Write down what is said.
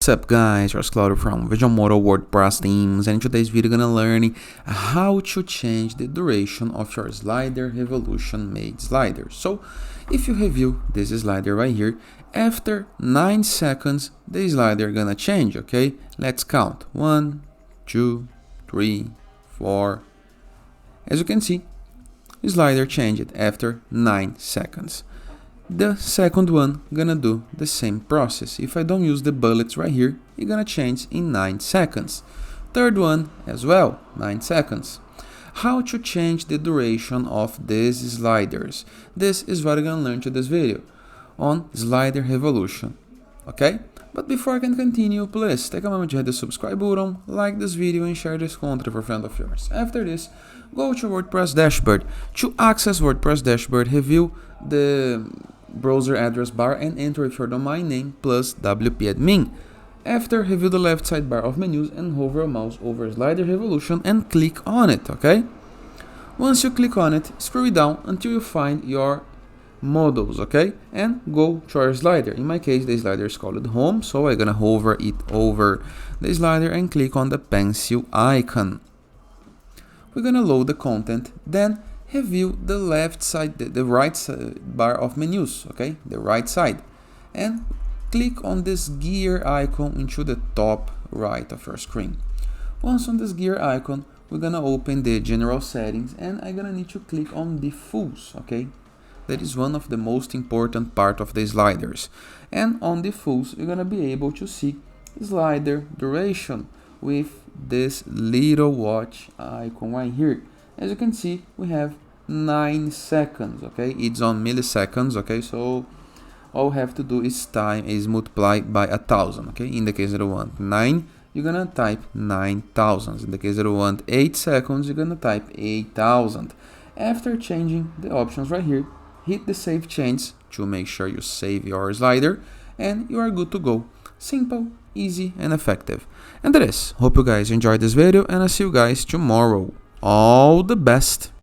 What's up guys, it's Claudio from Visualmodo WordPress themes, and in today's video gonna learn how to change the duration of your slider revolution made slider. So if you review this slider right here, after 9 seconds the slider gonna change. Okay, let's count 1, 2, 3, 4. As you can see, the slider changed after 9 seconds. The second one gonna do the same process. If I don't use the bullets right here, it's gonna change in 9 seconds. Third one as well, 9 seconds. How to change the duration of these sliders? This is what I'm gonna learn to this video on slider revolution. Okay? But before I can continue, please take a moment to hit the subscribe button, like this video and share this content with a friend of yours. After this, go to WordPress dashboard. To access WordPress dashboard, review the browser address bar and enter with your domain name plus wp-admin. After, review the left sidebar of menus and hover a mouse over slider revolution and click on it. Okay? Once you click on it, scroll down until you find your models, okay, and go to our slider. In my case, the slider is called home, so I'm gonna hover it over the slider and click on the pencil icon. We're gonna load the content, then review the left side, the right bar of menus, okay, the right side, and click on this gear icon into the top right of your screen. Once on this gear icon, we're gonna open the general settings, and I'm gonna need to click on diffuse, okay. That is one of the most important part of the sliders. And on diffuse, you're gonna be able to see slider duration with this little watch icon right here. As you can see, we have 9 seconds, okay? It's on milliseconds, okay? So all we have to do is multiply by 1,000, okay? In the case that you want 9, you're gonna type 9,000. In the case that you want 8 seconds, you're gonna type 8,000. After changing the options right here, hit the save change to make sure you save your slider, and you are good to go. Simple, easy, and effective. And that is. Hope you guys enjoyed this video, and I'll see you guys tomorrow. All the best!